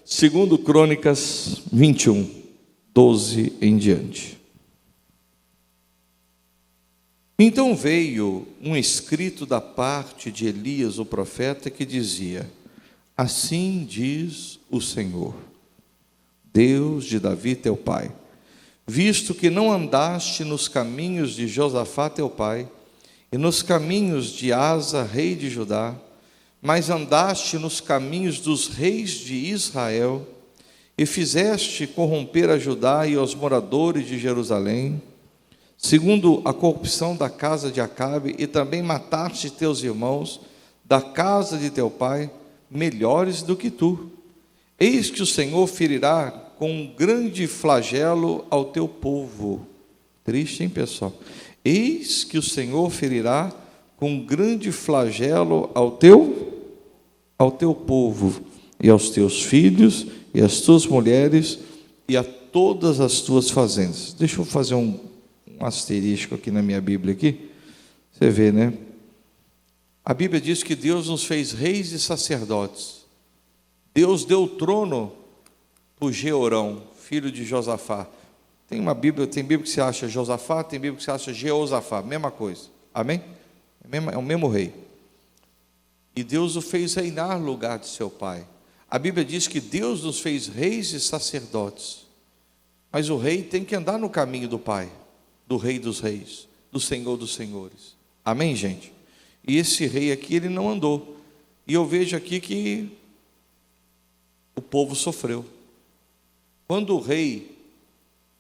Segundo Crônicas 21, 12 em diante. Então veio um escrito da parte de Elias, o profeta, que dizia: assim diz o Senhor, Deus de Davi teu pai, visto que não andaste nos caminhos de Josafá teu pai, e nos caminhos de Asa, rei de Judá, mas andaste nos caminhos dos reis de Israel, e fizeste corromper a Judá e os moradores de Jerusalém, segundo a corrupção da casa de Acabe, e também mataste teus irmãos da casa de teu pai, melhores do que tu. Eis que o Senhor ferirá com um grande flagelo ao teu povo. Triste, hein, pessoal? Eis que o Senhor ferirá com um grande flagelo ao teu povo, e aos teus filhos, e às tuas mulheres, e a todas as tuas fazendas. Deixa eu fazer um asterisco aqui na minha Bíblia aqui. Você vê, né? A Bíblia diz que Deus nos fez reis e sacerdotes. Deus deu o trono para Jeorão, filho de Josafá. Tem Bíblia que se acha Josafá, tem Bíblia que se acha Jeosafá, mesma coisa. Amém? É o mesmo rei. E Deus o fez reinar no lugar de seu pai. A Bíblia diz que Deus nos fez reis e sacerdotes. Mas o rei tem que andar no caminho do pai, do rei dos reis, do Senhor dos senhores. Amém, gente? E esse rei aqui, ele não andou. E eu vejo aqui que o povo sofreu. Quando o rei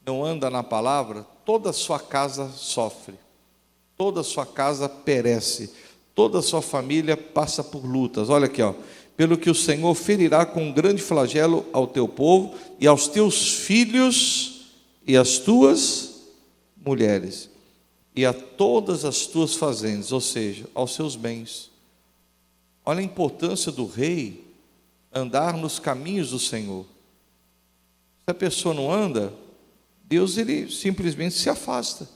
não anda na palavra, toda a sua casa sofre, toda a sua casa perece, toda a sua família passa por lutas. Olha aqui, ó. Pelo que o Senhor ferirá com um grande flagelo ao teu povo e aos teus filhos e às tuas mulheres e a todas as tuas fazendas, ou seja, aos seus bens. Olha a importância do rei andar nos caminhos do Senhor. Se a pessoa não anda, Deus ele simplesmente se afasta.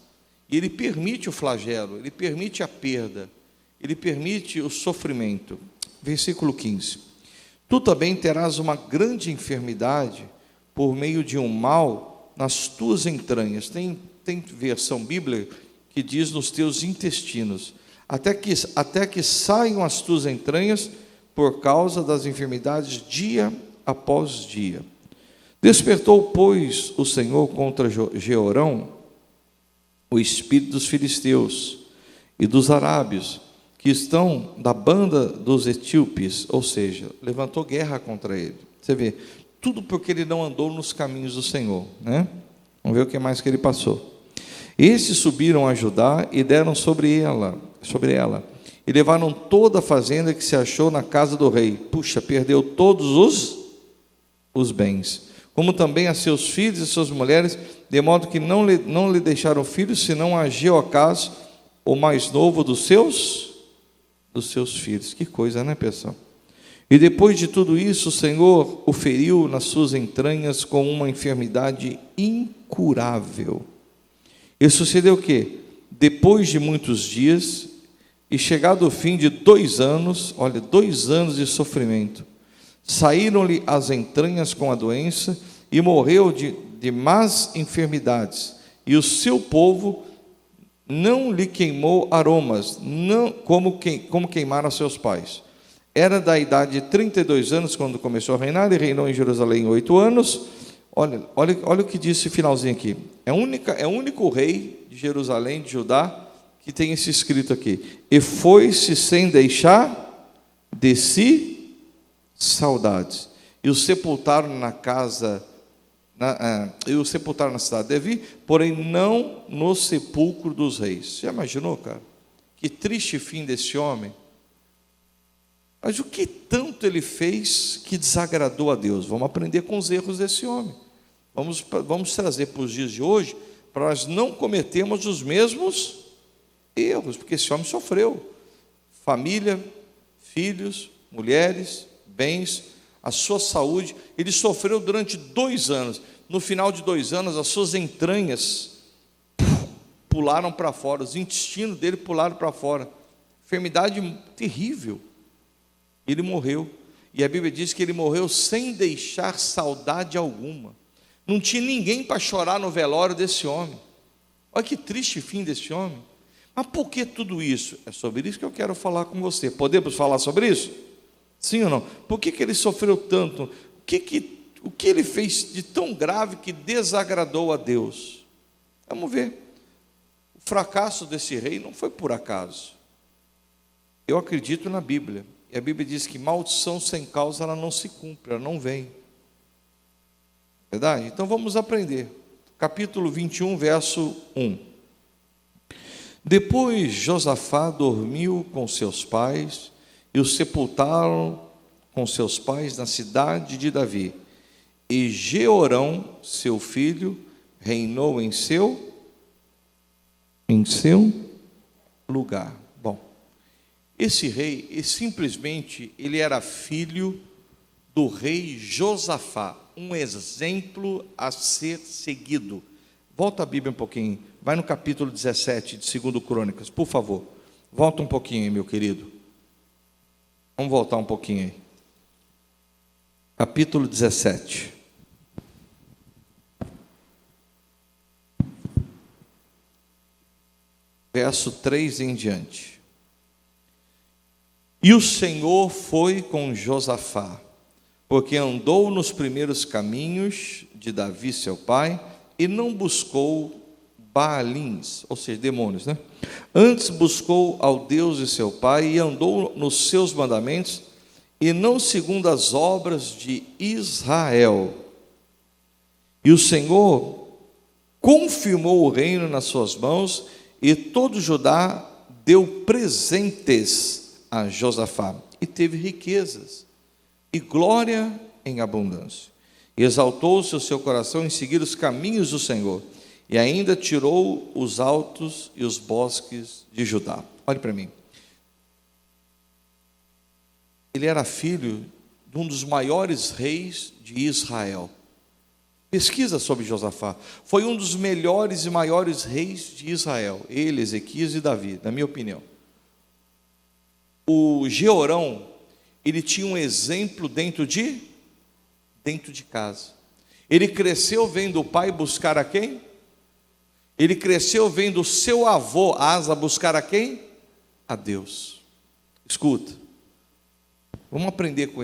E ele permite o flagelo, ele permite a perda, ele permite o sofrimento. Versículo 15. Tu também terás uma grande enfermidade por meio de um mal nas tuas entranhas. Tem versão bíblica que diz nos teus intestinos, até que saiam as tuas entranhas por causa das enfermidades dia após dia. Despertou, pois, o Senhor contra Jeorão o espírito dos filisteus e dos arábios, que estão da banda dos etíopes, ou seja, levantou guerra contra ele. Você vê, tudo porque ele não andou nos caminhos do Senhor, né? Vamos ver o que mais que ele passou. Estes subiram a Judá e deram sobre ela, e levaram toda a fazenda que se achou na casa do rei. Puxa, perdeu todos os bens, como também a seus filhos e suas mulheres, de modo que não lhe deixaram filhos, senão a Jeoacás, o mais novo dos seus filhos. Que coisa, né, pessoal? E depois de tudo isso, o Senhor o feriu nas suas entranhas com uma enfermidade incurável. E sucedeu o quê? Depois de muitos dias, e chegado o fim de 2 anos, olha, 2 anos de sofrimento, saíram-lhe as entranhas com a doença, e morreu de más enfermidades, e o seu povo não lhe queimou aromas, não como queimaram seus pais. Era da idade de 32 anos quando começou a reinar, e reinou em Jerusalém 8 anos. Olha o que diz esse finalzinho aqui. É o único rei de Jerusalém, de Judá, que tem esse escrito aqui. E foi-se sem deixar de si saudades. E o sepultaram na cidade de Davi, porém não no sepulcro dos reis. Já imaginou, cara? Que triste fim desse homem. Mas o que tanto ele fez que desagradou a Deus? Vamos aprender com os erros desse homem. Vamos trazer para os dias de hoje, para nós não cometermos os mesmos erros, porque esse homem sofreu. Família, filhos, mulheres, bens, a sua saúde. Ele sofreu durante 2 anos. No final de 2 anos, as suas entranhas pularam para fora, os intestinos dele pularam para fora. Enfermidade terrível. Ele morreu. E a Bíblia diz que ele morreu sem deixar saudade alguma. Não tinha ninguém para chorar no velório desse homem. Olha que triste fim desse homem. Mas por que tudo isso? É sobre isso que eu quero falar com você. Podemos falar sobre isso? Sim ou não? Por que ele sofreu tanto? O que ele fez de tão grave que desagradou a Deus? Vamos ver. O fracasso desse rei não foi por acaso. Eu acredito na Bíblia. E a Bíblia diz que maldição sem causa ela não se cumpre, ela não vem. Verdade? Então vamos aprender. Capítulo 21, verso 1. Depois Josafá dormiu com seus pais e o sepultaram com seus pais na cidade de Davi. E Jeorão, seu filho, reinou em seu lugar. Bom, esse rei, ele era filho do rei Josafá, um exemplo a ser seguido. Volta a Bíblia um pouquinho, vai no capítulo 17 de 2 Crônicas, por favor. Volta um pouquinho aí, meu querido. Vamos voltar um pouquinho aí. Capítulo 17. Verso 3 em diante. E o Senhor foi com Josafá, porque andou nos primeiros caminhos de Davi seu pai, e não buscou Baalins, ou seja, demônios, né? Antes buscou ao Deus de seu pai, e andou nos seus mandamentos, e não segundo as obras de Israel. E o Senhor confirmou o reino nas suas mãos, e todo Judá deu presentes a Josafá, e teve riquezas e glória em abundância. E exaltou-se o seu coração em seguir os caminhos do Senhor, e ainda tirou os altos e os bosques de Judá. Olhe para mim. Ele era filho de um dos maiores reis de Israel. Pesquisa sobre Josafá. Foi um dos melhores e maiores reis de Israel. Ele, Ezequias e Davi, na minha opinião. O Jeorão, ele tinha um exemplo dentro de casa. Ele cresceu vendo o pai buscar a quem? Ele cresceu vendo o seu avô Asa buscar a quem? A Deus. Escuta. Vamos aprender com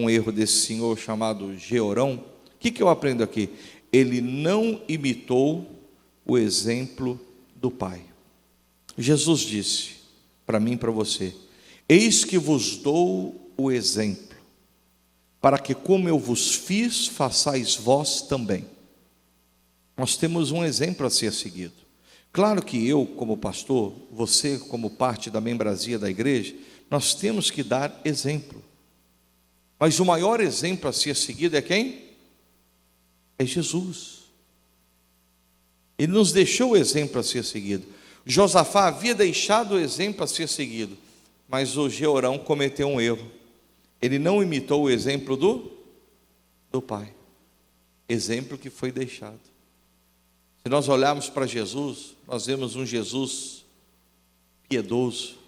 o erro desse senhor chamado Jeorão. O que eu aprendo aqui? Ele não imitou o exemplo do pai. Jesus disse para mim e para você: eis que vos dou o exemplo, para que como eu vos fiz, façais vós também. Nós temos um exemplo a ser seguido. Claro que eu, como pastor, você, como parte da membresia da igreja, nós temos que dar exemplo. Mas o maior exemplo a ser seguido é quem? É Jesus. Ele nos deixou o exemplo a ser seguido. Josafá havia deixado o exemplo a ser seguido, mas o Jeorão cometeu um erro. Ele não imitou o exemplo do pai. Exemplo que foi deixado. Se nós olharmos para Jesus, nós vemos um Jesus piedoso,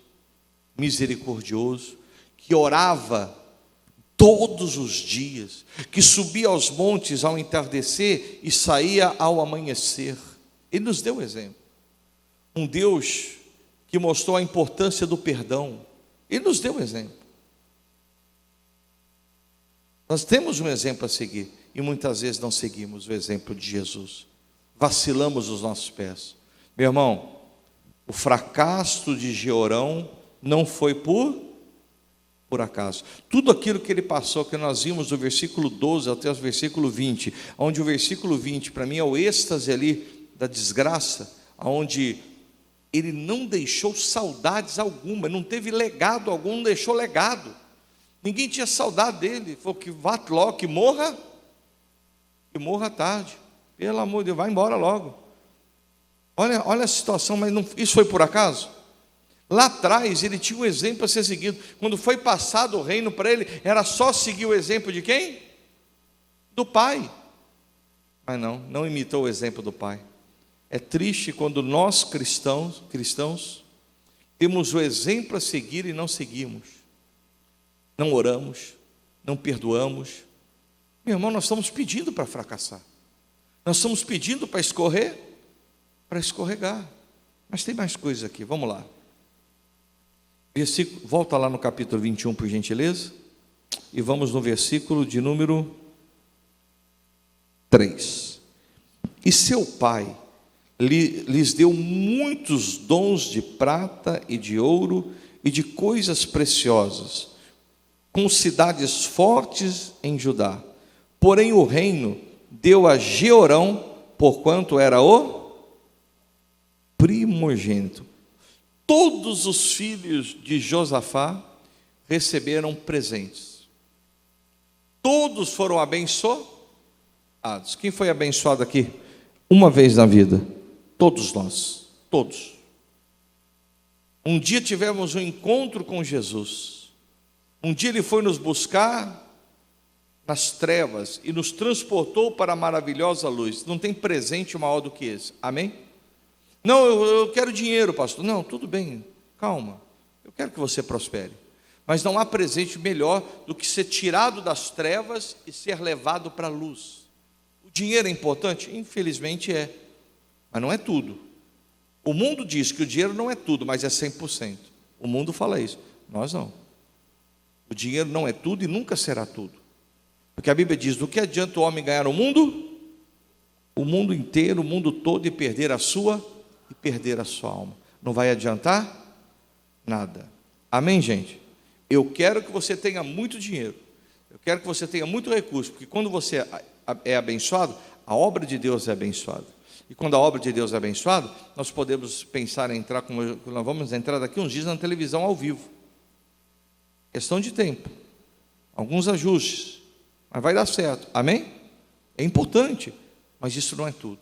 misericordioso, que orava todos os dias, que subia aos montes ao entardecer e saía ao amanhecer. Ele nos deu exemplo. Um Deus que mostrou a importância do perdão. Ele nos deu exemplo. Nós temos um exemplo a seguir e muitas vezes não seguimos o exemplo de Jesus. Vacilamos os nossos pés. Meu irmão, o fracasso de Jeorão não foi por acaso. Tudo aquilo que ele passou, que nós vimos do versículo 12 até o versículo 20, onde o versículo 20 para mim é o êxtase ali da desgraça, onde ele não deixou saudades alguma, não teve legado algum, não deixou legado. Ninguém tinha saudade dele. Falou que vá logo, que morra tarde. Pelo amor de Deus, vai embora logo. Olha a situação, mas não, isso foi por acaso? Lá atrás ele tinha um exemplo a ser seguido. Quando foi passado o reino para ele, era só seguir o exemplo de quem? Do pai. Mas não imitou o exemplo do pai. É triste quando nós cristãos temos o exemplo a seguir e não seguimos. Não oramos, não perdoamos. Meu irmão, nós estamos pedindo para fracassar. Nós estamos pedindo para escorregar. Mas tem mais coisas aqui, vamos lá. Volta lá no capítulo 21, por gentileza. E vamos no versículo de número 3. E seu pai lhes deu muitos dons de prata e de ouro e de coisas preciosas, com cidades fortes em Judá. Porém o reino deu a Jeorão, porquanto era o primogênito. Todos os filhos de Josafá receberam presentes. Todos foram abençoados. Quem foi abençoado aqui? Uma vez na vida. Todos nós. Todos. Um dia tivemos um encontro com Jesus. Um dia Ele foi nos buscar nas trevas e nos transportou para a maravilhosa luz. Não tem presente maior do que esse. Amém? Não, eu quero dinheiro, pastor. Não, tudo bem, calma. Eu quero que você prospere. Mas não há presente melhor do que ser tirado das trevas e ser levado para a luz. O dinheiro é importante? Infelizmente é. Mas não é tudo. O mundo diz que o dinheiro não é tudo, mas é 100%. O mundo fala isso. Nós não. O dinheiro não é tudo e nunca será tudo. Porque a Bíblia diz: do que adianta o homem ganhar o mundo inteiro, o mundo todo, e perder a sua alma? Não vai adiantar nada. Amém, gente? Eu quero que você tenha muito dinheiro. Eu quero que você tenha muito recurso, porque quando você é abençoado, a obra de Deus é abençoada. E quando a obra de Deus é abençoada, nós podemos pensar em entrar, como nós vamos entrar daqui uns dias na televisão ao vivo. Questão de tempo. Alguns ajustes. Mas vai dar certo. Amém? É importante, mas isso não é tudo.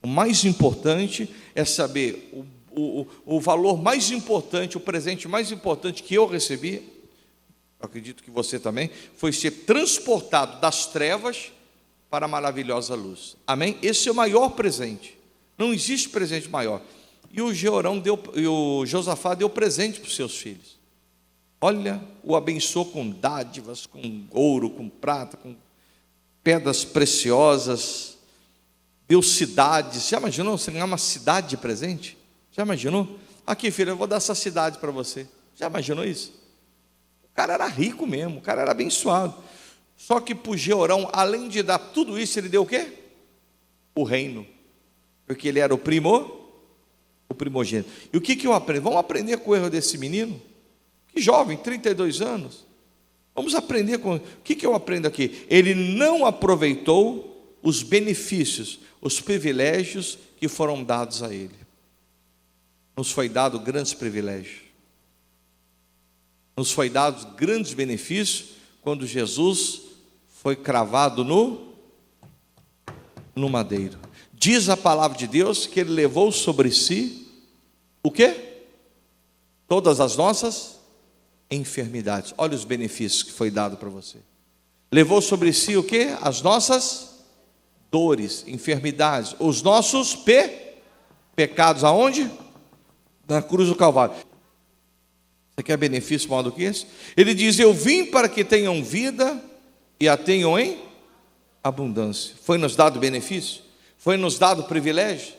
O mais importante é saber o valor mais importante, o presente mais importante que eu recebi, eu acredito que você também, foi ser transportado das trevas para a maravilhosa luz. Amém? Esse é o maior presente. Não existe presente maior. E o Josafá deu presente para os seus filhos. Olha, o abençoou com dádivas, com ouro, com prata, com pedras preciosas. Deu cidades. Já imaginou você ganhar uma cidade de presente? Já imaginou? Aqui, filho, eu vou dar essa cidade para você. Já imaginou isso? O cara era rico mesmo, o cara era abençoado. Só que para o Jeorão, além de dar tudo isso, ele deu o quê? O reino. Porque ele era o primogênito. E o que eu aprendo? Vamos aprender com o erro desse menino? Que jovem, 32 anos. Vamos aprender com... O que eu aprendo aqui? Ele não aproveitou os benefícios, os privilégios que foram dados a ele. Nos foi dado grandes privilégios. Nos foi dado grandes benefícios quando Jesus foi cravado no madeiro. Diz a palavra de Deus que ele levou sobre si o quê? Todas as nossas enfermidades. Olha os benefícios que foi dado para você. Levou sobre si o quê? As nossas dores, enfermidades, os nossos pecados. Aonde? Na cruz do Calvário. Você quer benefício maior do que esse? Ele diz: eu vim para que tenham vida e a tenham em abundância. Foi nos dado benefício? Foi nos dado privilégio?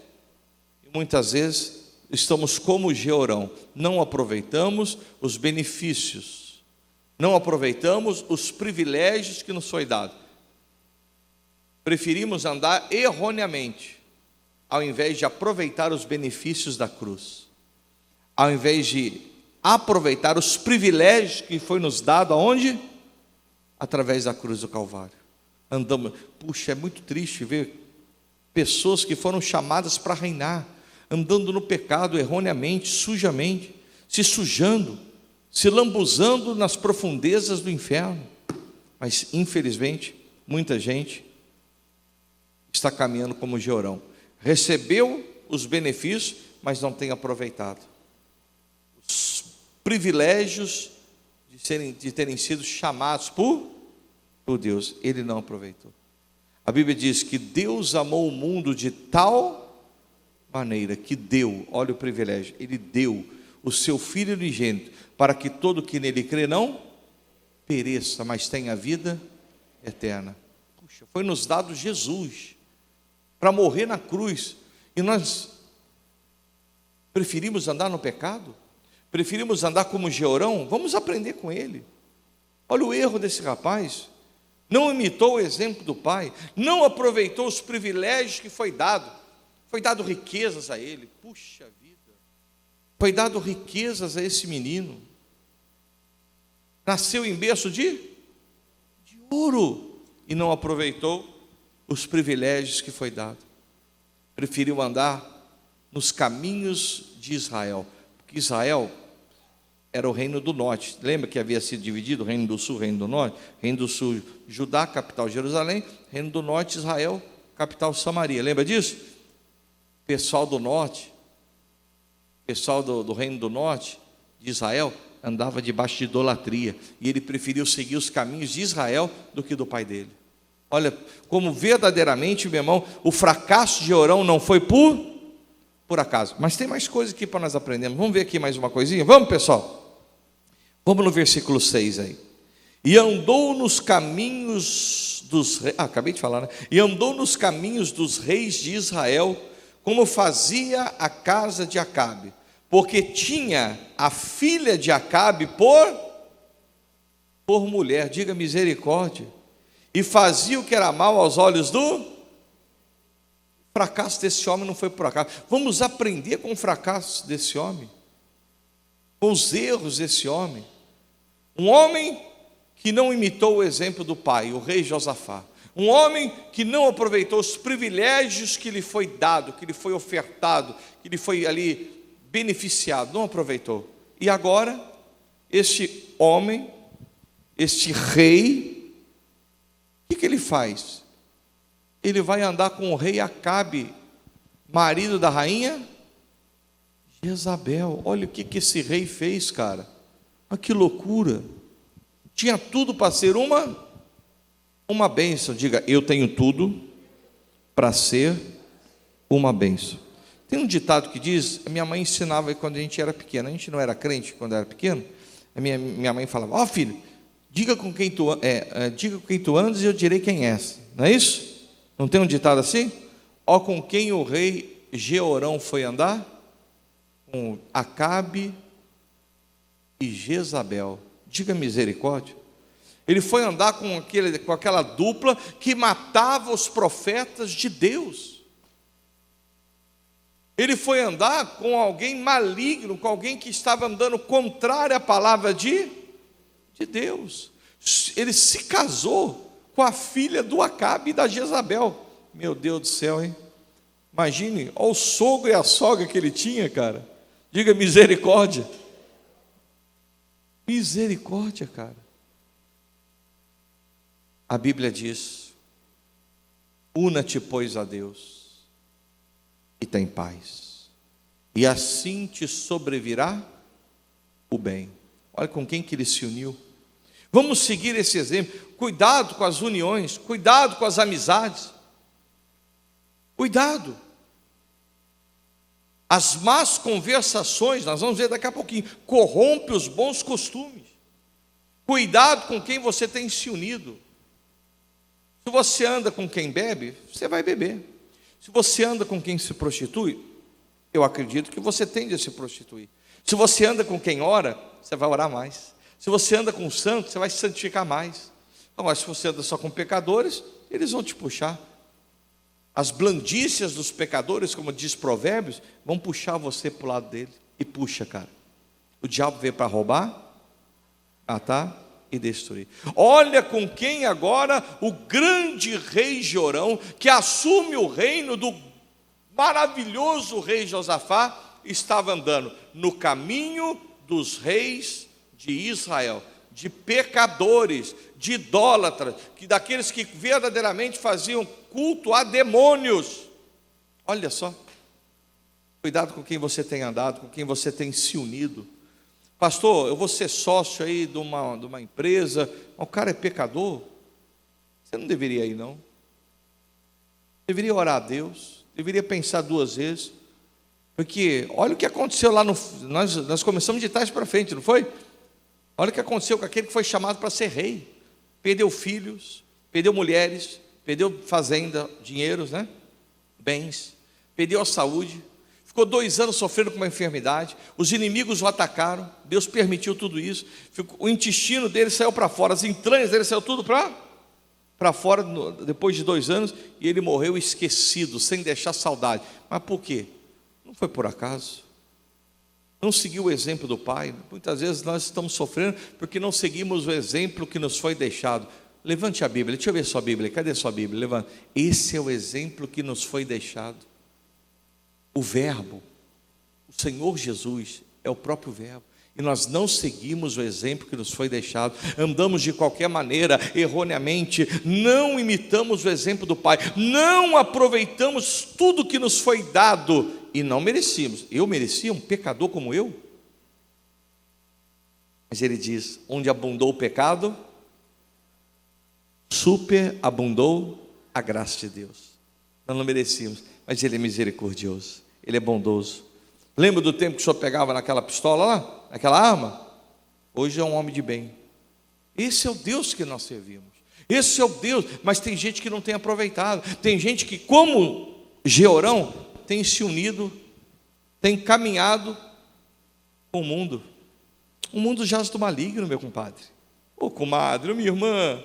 E muitas vezes estamos como Jeorão, não aproveitamos os benefícios, não aproveitamos os privilégios que nos foi dado. Preferimos andar erroneamente, ao invés de aproveitar os benefícios da cruz, ao invés de aproveitar os privilégios que foi nos dado aonde? Através da cruz do Calvário. Andamos, puxa, é muito triste ver pessoas que foram chamadas para reinar, andando no pecado erroneamente, sujamente, se sujando, se lambuzando nas profundezas do inferno. Mas infelizmente, muita gente está caminhando como Jeorão. Recebeu os benefícios, mas não tem aproveitado os privilégios de terem sido chamados por Deus. Ele não aproveitou. A Bíblia diz que Deus amou o mundo de tal maneira que deu, olha o privilégio, Ele deu o seu Filho unigênito, para que todo que nele crê não pereça, mas tenha vida eterna. Puxa, foi nos dado Jesus para morrer na cruz, e nós preferimos andar no pecado? Preferimos andar como Georão? Vamos aprender com ele. Olha o erro desse rapaz. Não imitou o exemplo do pai, não aproveitou os privilégios que foi dado riquezas a ele. Puxa vida, foi dado riquezas a esse menino, nasceu em berço de ouro, e não aproveitou os privilégios que foi dado, preferiu andar nos caminhos de Israel, porque Israel era o reino do norte. Lembra que havia sido dividido, o reino do sul, o reino do norte? Reino do sul, Judá, capital Jerusalém. Reino do norte, Israel, capital Samaria. Lembra disso? Pessoal do norte, pessoal do reino do norte, de Israel, andava debaixo de idolatria, e ele preferiu seguir os caminhos de Israel do que do pai dele. Olha, como verdadeiramente, meu irmão, o fracasso de Georão não foi por acaso. Mas tem mais coisas aqui para nós aprendermos. Vamos ver aqui mais uma coisinha? Vamos, pessoal? Vamos no versículo 6 aí. E andou nos caminhos dos reis, acabei de falar, né? E andou nos caminhos dos reis de Israel, como fazia a casa de Acabe, porque tinha a filha de Acabe por mulher, diga misericórdia, e fazia o que era mal aos olhos do fracasso desse homem. Não foi por acaso. Vamos aprender com o fracasso desse homem, com os erros desse homem. Um homem que não imitou o exemplo do pai, o rei Josafá. Um homem que não aproveitou os privilégios que lhe foi dado, que lhe foi ofertado, que lhe foi ali beneficiado, não aproveitou. E agora, este homem, este rei, o que ele faz? Ele vai andar com o rei Acabe, marido da rainha Jezabel. Olha o que esse rei fez, cara. Olha que loucura. Tinha tudo para ser uma bênção. Diga, eu tenho tudo para ser uma bênção. Tem um ditado que diz, a minha mãe ensinava quando a gente era pequeno. A gente não era crente quando era pequeno. A minha mãe falava, ó filho, diga com quem tu andas e eu direi quem és. Não é isso? Não tem um ditado assim? Ó, com quem o rei Georão foi andar? Com Acabe e Jezabel. Diga misericórdia. Ele foi andar com aquela dupla que matava os profetas de Deus. Ele foi andar com alguém maligno, com alguém que estava andando contrário à palavra de Deus. Ele se casou com a filha do Acabe e da Jezabel. Meu Deus do céu, hein? Imagine, olha o sogro e a sogra que ele tinha, cara. Diga misericórdia. Misericórdia, cara. A Bíblia diz, una-te, pois, a Deus, e tem paz, e assim te sobrevirá o bem. Olha com quem que ele se uniu. Vamos seguir esse exemplo. Cuidado com as uniões, cuidado com as amizades, cuidado. As más conversações, nós vamos ver daqui a pouquinho, corrompe os bons costumes. Cuidado com quem você tem se unido. Se você anda com quem bebe, você vai beber. Se você anda com quem se prostitui, eu acredito que você tende a se prostituir. Se você anda com quem ora, você vai orar mais. Se você anda com santos, você vai se santificar mais. Agora, se você anda só com pecadores, eles vão te puxar. As blandícias dos pecadores, como diz Provérbios, vão puxar você para o lado dele. E puxa, cara. O diabo veio para roubar, matar e destruir. Olha com quem agora o grande rei Jorão, que assume o reino do maravilhoso rei Josafá, estava andando no caminho dos reis de Israel, de pecadores, de idólatras, daqueles que verdadeiramente faziam culto a demônios. Olha só, cuidado com quem você tem andado, com quem você tem se unido. Pastor, eu vou ser sócio aí de uma empresa, o cara é pecador. Você não deveria ir, não. Deveria orar a Deus, deveria pensar duas vezes, porque olha o que aconteceu lá nós começamos de trás para frente, não foi? Olha o que aconteceu com aquele que foi chamado para ser rei. Perdeu filhos, perdeu mulheres, perdeu fazenda, dinheiros, né? Bens, perdeu a saúde, ficou 2 anos sofrendo com uma enfermidade, os inimigos o atacaram, Deus permitiu tudo isso, o intestino dele saiu para fora, as entranhas dele saiu tudo para fora, depois de 2 anos, e ele morreu esquecido, sem deixar saudade. Mas por quê? Não foi por acaso. Não seguiu o exemplo do pai. Muitas vezes nós estamos sofrendo porque não seguimos o exemplo que nos foi deixado. Levante a Bíblia, deixa eu ver sua Bíblia, cadê sua Bíblia? Levante. Esse é o exemplo que nos foi deixado. O Verbo, o Senhor Jesus, é o próprio Verbo. E nós não seguimos o exemplo que nos foi deixado, andamos de qualquer maneira, erroneamente, não imitamos o exemplo do Pai, não aproveitamos tudo que nos foi dado, e não merecíamos. Eu merecia um pecador como eu? Mas ele diz, onde abundou o pecado, superabundou a graça de Deus. Nós não merecíamos, mas ele é misericordioso, ele é bondoso. Lembra do tempo que o senhor pegava naquela pistola lá, naquela arma? Hoje é um homem de bem. Esse é o Deus que nós servimos, esse é o Deus. Mas tem gente que não tem aproveitado, tem gente que, como Georão, tem se unido, tem caminhado com o mundo. O mundo jaz do maligno, meu compadre. Ô comadre, minha irmã,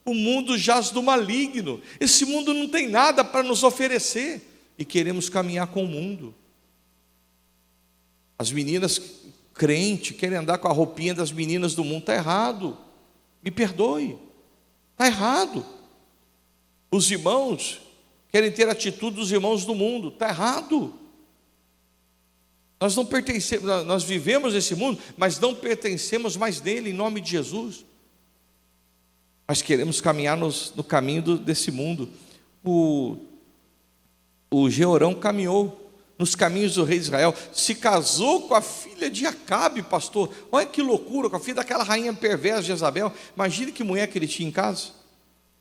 o mundo jaz do maligno. Esse mundo não tem nada para nos oferecer, e queremos caminhar com o mundo. As meninas crentes querem andar com a roupinha das meninas do mundo. Está errado, me perdoe, está errado. Os irmãos querem ter a atitude dos irmãos do mundo. Está errado. Nós não pertencemos, nós vivemos nesse mundo, mas não pertencemos mais dele, em nome de Jesus. Mas queremos caminhar no caminho desse mundo. O Georão caminhou nos caminhos do rei de Israel, se casou com a filha de Acabe, pastor. Olha que loucura, com a filha daquela rainha perversa Jezabel. Imagine que mulher que ele tinha em casa,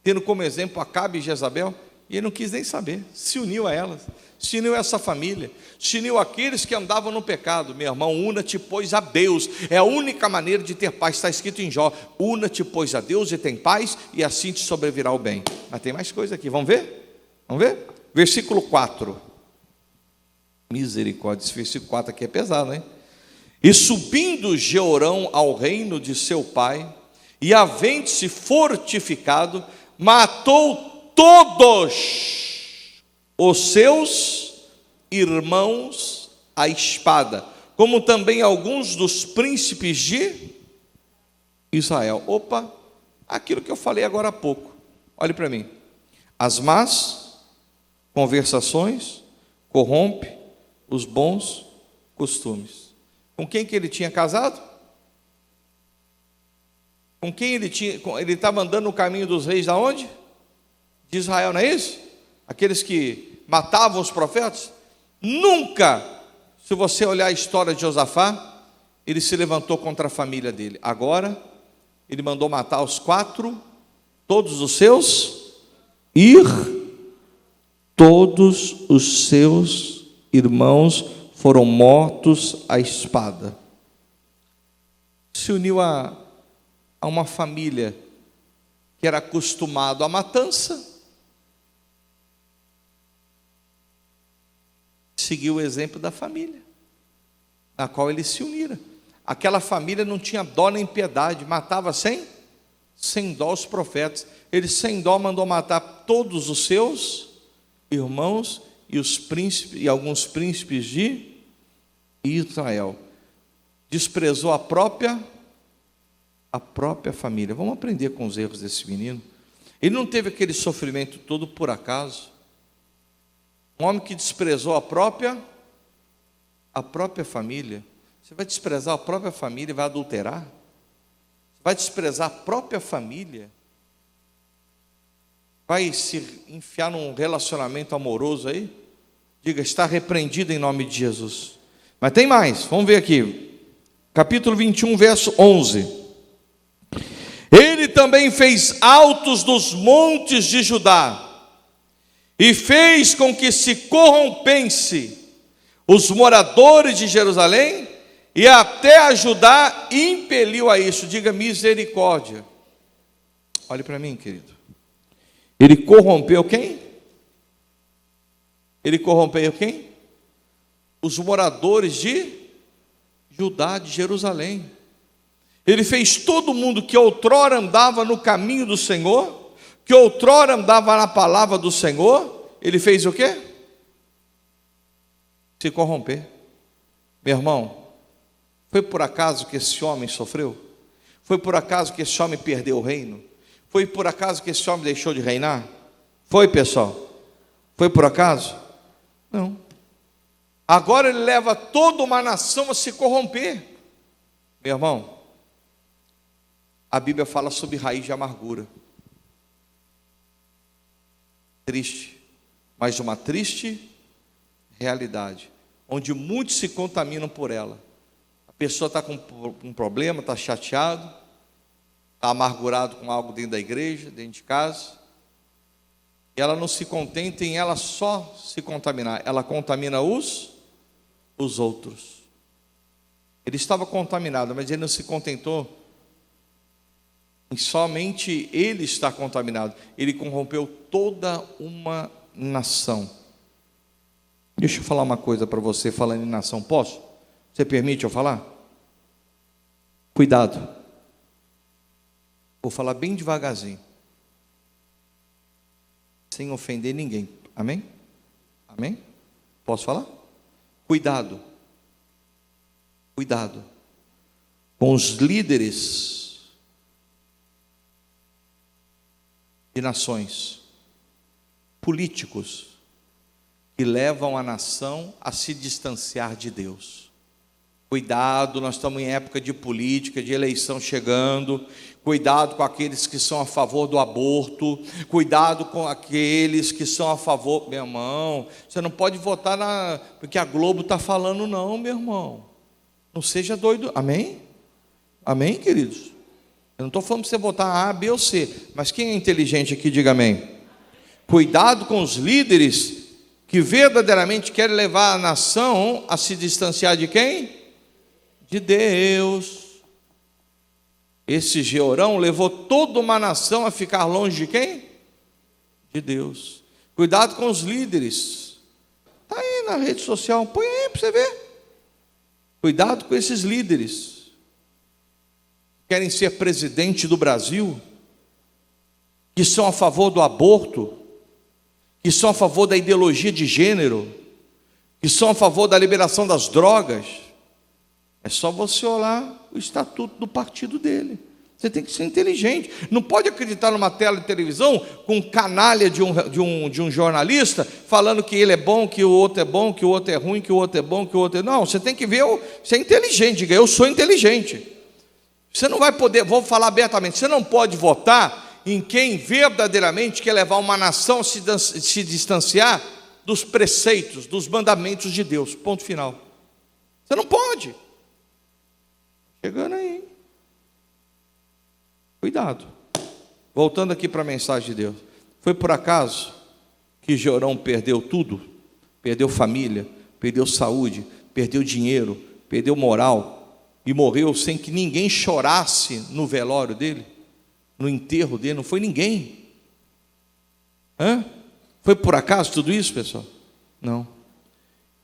tendo como exemplo Acabe e Jezabel. E ele não quis nem saber, se uniu a elas, se uniu a essa família, se uniu àqueles que andavam no pecado. Meu irmão, una-te, pois, a Deus. É a única maneira de ter paz. Está escrito em Jó, una-te, pois, a Deus e tem paz, e assim te sobrevirá o bem. Mas tem mais coisa aqui, vamos ver? Vamos ver? Versículo 4. Misericórdia, esse versículo 4 aqui é pesado, hein? E subindo Georão ao reino de seu pai, e havendo-se fortificado, matou todos os seus irmãos à espada, como também alguns dos príncipes de Israel. Opa, aquilo que eu falei agora há pouco, olhe para mim. As más conversações corrompe os bons costumes. Com quem que ele tinha casado? Com quem ele tinha? Ele estava andando no caminho dos reis da onde? De Israel, não é isso? Aqueles que matavam os profetas. Nunca, se você olhar a história de Josafá, ele se levantou contra a família dele. Agora, ele mandou matar todos os seus todos os seus irmãos foram mortos à espada. Se uniu a uma família que era acostumado à matança, seguiu o exemplo da família na qual eles se uniram. Aquela família não tinha dó nem piedade, matava sem dó os profetas. Ele sem dó mandou matar todos os seus irmãos e os príncipes, e alguns príncipes de Israel. Desprezou a própria família. Vamos aprender com os erros desse menino. Ele não teve aquele sofrimento todo por acaso. Um homem que desprezou a própria família. Você vai desprezar a própria família e vai adulterar? Você vai desprezar a própria família? Vai se enfiar num relacionamento amoroso aí? Diga, está repreendido em nome de Jesus. Mas tem mais, vamos ver aqui. Capítulo 21, verso 11. Ele também fez altos dos montes de Judá, e fez com que se corrompesse os moradores de Jerusalém, e até ajudar, impeliu a isso. Diga misericórdia. Olhe para mim, querido. Ele corrompeu quem? Ele corrompeu quem? Os moradores de Judá, de Jerusalém. Ele fez todo mundo que outrora andava no caminho do Senhor, que outrora andava na palavra do Senhor, ele fez o quê? Se corromper. Meu irmão, foi por acaso que esse homem sofreu? Foi por acaso que esse homem perdeu o reino? Foi por acaso que esse homem deixou de reinar? Foi, pessoal? Foi por acaso? Não. Agora ele leva toda uma nação a se corromper. Meu irmão, a Bíblia fala sobre raiz de amargura. Triste, mas uma triste realidade, onde muitos se contaminam por ela. A pessoa está com um problema, está chateado, está amargurado com algo dentro da igreja, dentro de casa, e ela não se contenta em ela só se contaminar, ela contamina os outros. Ele estava contaminado, mas ele não se contentou em somente ele estar contaminado, ele corrompeu toda uma nação. Deixa eu falar uma coisa para você, falando em nação, posso? Você permite eu falar? Cuidado. Vou falar bem devagarzinho, sem ofender ninguém, amém? Amém? Posso falar? Cuidado. Cuidado com os líderes de nações, políticos, que levam a nação a se distanciar de Deus. Cuidado, nós estamos em época de política, de eleição chegando. Cuidado com aqueles que são a favor do aborto. Cuidado com aqueles que são a favor. Meu irmão, você não pode votar porque a Globo está falando, não, meu irmão. Não seja doido. Amém? Amém, queridos? Eu não estou falando para você votar A, B ou C. Mas quem é inteligente aqui, diga amém. Cuidado com os líderes que verdadeiramente querem levar a nação a se distanciar de quem? De Deus. Esse Jeorão levou toda uma nação a ficar longe de quem? De Deus. Cuidado com os líderes. Está aí na rede social, põe aí para você ver. Cuidado com esses líderes. Querem ser presidente do Brasil, que são a favor do aborto, que são a favor da ideologia de gênero, que são a favor da liberação das drogas. É só você olhar o estatuto do partido dele. Você tem que ser inteligente. Não pode acreditar numa tela de televisão com canalha de um jornalista falando que ele é bom, que o outro é bom, que o outro é ruim, que o outro é bom, que o outro é... Não, você tem que ver, você é inteligente. Diga, eu sou inteligente. Você não vai poder, vou falar abertamente, você não pode votar em quem verdadeiramente quer levar uma nação a se distanciar dos preceitos, dos mandamentos de Deus. Ponto final. Você não pode. Chegando aí. Cuidado. Voltando aqui para a mensagem de Deus. Foi por acaso que Jeorão perdeu tudo? Perdeu família, perdeu saúde, perdeu dinheiro, perdeu moral, e morreu sem que ninguém chorasse no velório dele, no enterro dele? Não foi ninguém. Foi por acaso tudo isso, pessoal? Não.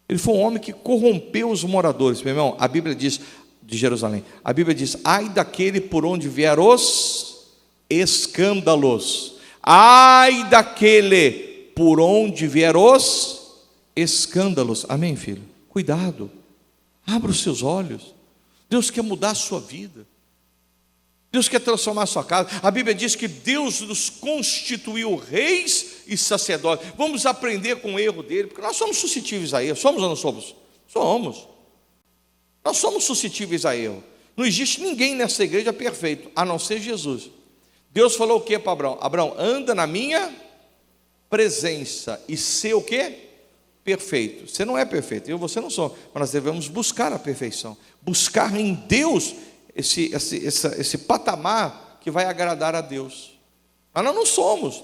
Ele foi um homem que corrompeu os moradores. Meu irmão, a Bíblia diz, de Jerusalém, a Bíblia diz, ai daquele por onde vier os escândalos. Ai daquele por onde vier os escândalos. Amém, filho? Cuidado. Abra os seus olhos. Deus quer mudar a sua vida. Deus quer transformar a sua casa. A Bíblia diz que Deus nos constituiu reis e sacerdotes. Vamos aprender com o erro dele, porque nós somos suscetíveis a erro. Somos ou não somos? Somos. Nós somos suscetíveis a erro. Não existe ninguém nessa igreja perfeito, a não ser Jesus. Deus falou o que para Abraão? Abraão, anda na minha presença e ser o quê? Perfeito. Você não é perfeito, eu e você não somos, mas nós devemos buscar a perfeição, buscar em Deus esse patamar que vai agradar a Deus. Mas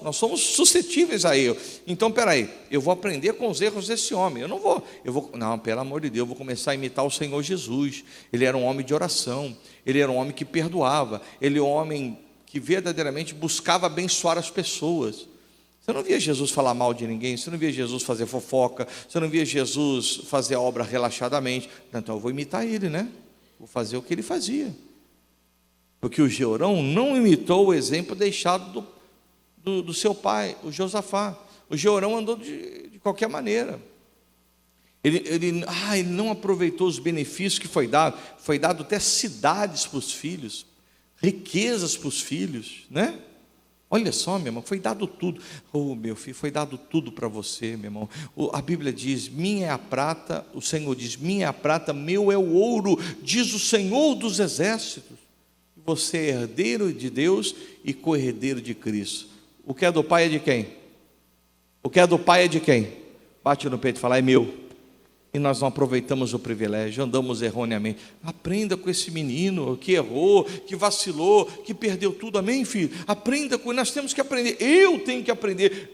nós somos suscetíveis a erro. Então, peraí, eu vou aprender com os erros desse homem. Não, pelo amor de Deus, eu vou começar a imitar o Senhor Jesus. Ele era um homem de oração, ele era um homem que perdoava, ele era um homem que verdadeiramente buscava abençoar as pessoas. Você não via Jesus falar mal de ninguém, você não via Jesus fazer fofoca, você não via Jesus fazer a obra relaxadamente. Então eu vou imitar ele, né? Vou fazer o que ele fazia. Porque o Georão não imitou o exemplo deixado do seu pai, o Josafá. O Georão andou de qualquer maneira. Ele não aproveitou os benefícios que foi dado até cidades para os filhos, riquezas para os filhos, né? Olha só, meu irmão, foi dado tudo. Oh, meu filho, foi dado tudo para você, meu irmão. A Bíblia diz, minha é a prata, o Senhor diz, minha é a prata, meu é o ouro, diz o Senhor dos exércitos. Você é herdeiro de Deus e co-herdeiro de Cristo. O que é do Pai é de quem? O que é do Pai é de quem? Bate no peito e fala, é meu. E nós não aproveitamos o privilégio, andamos erroneamente. Aprenda com esse menino que errou, que vacilou, que perdeu tudo, amém, filho? Aprenda com ele, nós temos que aprender, eu tenho que aprender,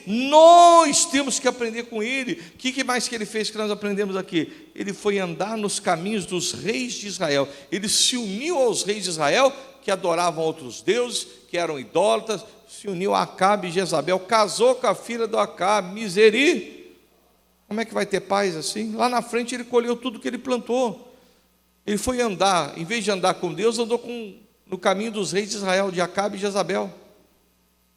nós temos que aprender com ele. O que mais que ele fez que nós aprendemos aqui? Ele foi andar nos caminhos dos reis de Israel, ele se uniu aos reis de Israel, que adoravam outros deuses, que eram idólatras, se uniu a Acabe e Jezabel, casou com a filha do Acabe, misericórdia. Como é que vai ter paz assim? Lá na frente ele colheu tudo que ele plantou. Ele foi andar, em vez de andar com Deus, andou no caminho dos reis de Israel, de Acabe e Jezabel.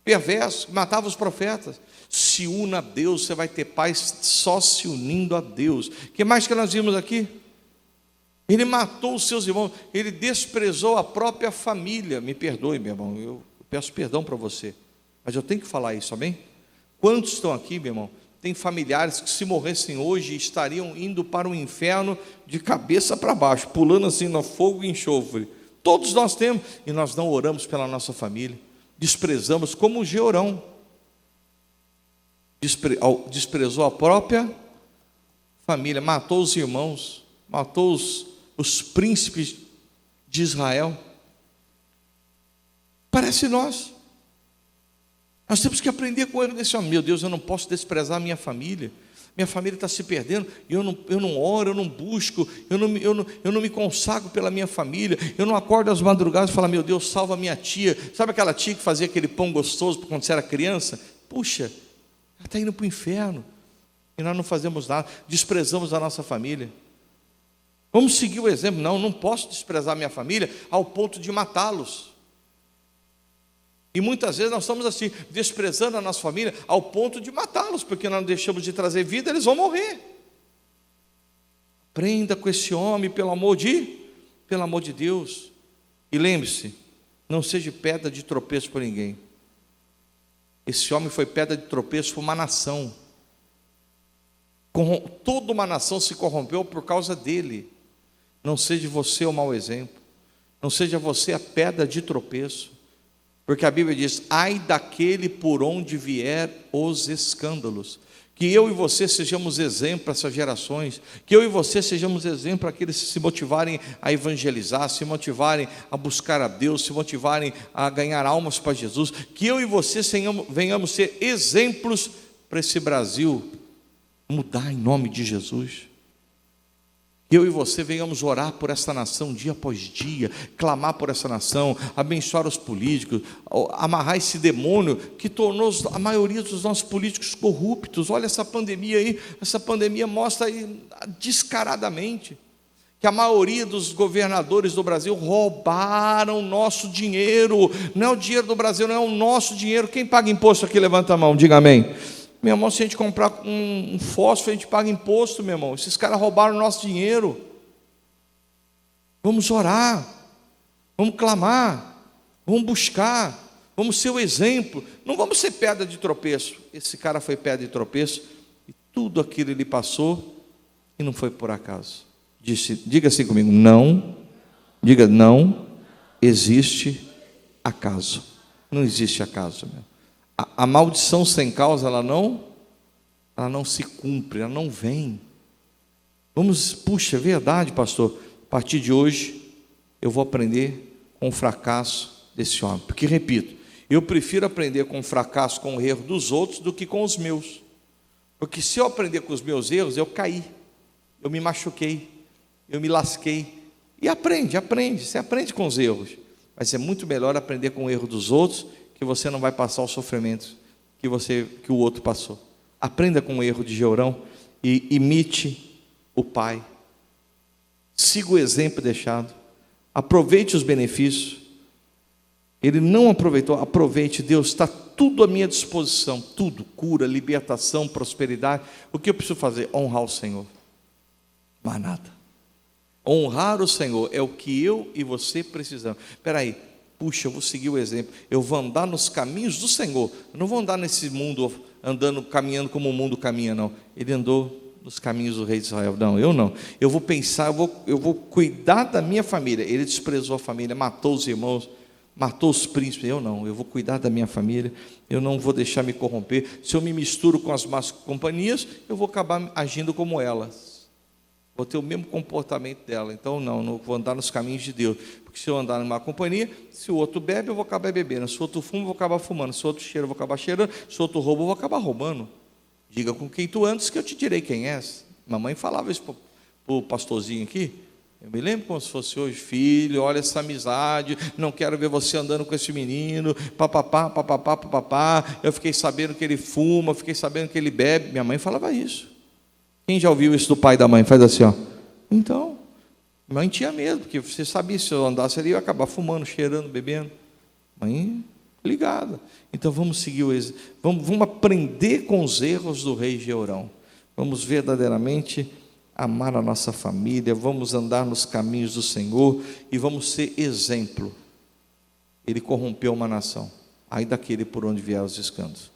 Perverso, matava os profetas. Se una a Deus, você vai ter paz só se unindo a Deus. O que mais que nós vimos aqui? Ele matou os seus irmãos, ele desprezou a própria família. Me perdoe, meu irmão, eu peço perdão para você, mas eu tenho que falar isso, amém? Quantos estão aqui, meu irmão? Tem familiares que, se morressem hoje, estariam indo para o inferno de cabeça para baixo, pulando assim no fogo e enxofre. Todos nós temos, e nós não oramos pela nossa família, desprezamos, como o Georão desprezou a própria família, matou os irmãos, matou os príncipes de Israel. Parece nós temos que aprender com ele desse homem. Meu Deus, eu não posso desprezar a minha família está se perdendo, eu não oro, eu não busco, eu não me consagro pela minha família, eu não acordo às madrugadas e falo, meu Deus, salva a minha tia. Sabe aquela tia que fazia aquele pão gostoso quando você era criança? Puxa, ela está indo para o inferno, e nós não fazemos nada, desprezamos a nossa família. Vamos seguir o exemplo. Não posso desprezar a minha família ao ponto de matá-los. E muitas vezes nós estamos assim, desprezando a nossa família ao ponto de matá-los, porque nós não deixamos de trazer vida, eles vão morrer. Aprenda com esse homem, pelo amor de Deus. E lembre-se, não seja pedra de tropeço para ninguém. Esse homem foi pedra de tropeço para uma nação. Toda uma nação se corrompeu por causa dele. Não seja você o mau exemplo, não seja você a pedra de tropeço. Porque a Bíblia diz, ai daquele por onde vier os escândalos. Que eu e você sejamos exemplo para essas gerações, que eu e você sejamos exemplo para aqueles que se motivarem a evangelizar, se motivarem a buscar a Deus, se motivarem a ganhar almas para Jesus, que eu e você venhamos ser exemplos para esse Brasil mudar em nome de Jesus. Eu e você venhamos orar por essa nação dia após dia, clamar por essa nação, abençoar os políticos, amarrar esse demônio que tornou a maioria dos nossos políticos corruptos. Olha essa pandemia aí, essa pandemia mostra aí descaradamente que a maioria dos governadores do Brasil roubaram o nosso dinheiro. Não é o dinheiro do Brasil, não é o nosso dinheiro. Quem paga imposto aqui, levanta a mão, diga amém. Meu irmão, se a gente comprar um fósforo, a gente paga imposto, meu irmão. Esses caras roubaram o nosso dinheiro. Vamos orar, vamos clamar, vamos buscar, vamos ser o exemplo. Não vamos ser pedra de tropeço. Esse cara foi pedra de tropeço e tudo aquilo ele passou e não foi por acaso. Diga assim comigo, não existe acaso. Não existe acaso, meu. A maldição sem causa, ela não se cumpre, ela não vem. Puxa, é verdade, pastor. A partir de hoje, eu vou aprender com o fracasso desse homem. Porque, repito, Eu prefiro aprender com o fracasso, com o erro dos outros, do que com os meus. Porque se eu aprender com os meus erros, eu caí, eu me machuquei, eu me lasquei. E aprende, você aprende com os erros. Mas é muito melhor aprender com o erro dos outros, que você não vai passar os sofrimentos que o outro passou. Aprenda com o erro de Georão e imite o pai. Siga o exemplo deixado. Aproveite os benefícios. Ele não aproveitou, aproveite. Deus, está tudo à minha disposição, tudo, cura, libertação, prosperidade. O que eu preciso fazer? Honrar o Senhor, mais nada. Honrar o Senhor é o que eu e você precisamos. Espera aí, puxa, eu vou seguir o exemplo, eu vou andar nos caminhos do Senhor, eu não vou andar nesse mundo, caminhando como o mundo caminha, não. Ele andou nos caminhos do rei de Israel. Não, eu não. Eu vou pensar, eu vou cuidar da minha família. Ele desprezou a família, matou os irmãos, matou os príncipes. Eu não, eu vou cuidar da minha família, eu não vou deixar me corromper. Se eu me misturo com as más companhias, eu vou acabar agindo como elas, vou ter o mesmo comportamento dela. Então não vou andar nos caminhos de Deus, porque se eu andar numa companhia, se o outro bebe, eu vou acabar bebendo, se o outro fuma, eu vou acabar fumando, se o outro cheira, eu vou acabar cheirando, se o outro rouba, eu vou acabar roubando. Diga com quem tu andas, que eu te direi quem és. Mamãe falava isso para o pastorzinho aqui. Eu me lembro como se fosse hoje: filho, olha essa amizade, não quero ver você andando com esse menino, papapá, papapá, papapá. Eu fiquei sabendo que ele fuma, fiquei sabendo que ele bebe. Minha mãe falava isso. Quem já ouviu isso do pai e da mãe? Faz assim, ó. Então, mãe tinha medo, porque você sabia, se eu andasse ali, eu ia acabar fumando, cheirando, bebendo. Mãe ligada. Então vamos seguir vamos aprender com os erros do rei Georão. Vamos verdadeiramente amar a nossa família, vamos andar nos caminhos do Senhor e vamos ser exemplo. Ele corrompeu uma nação, ai daquele por onde vier os escândalos.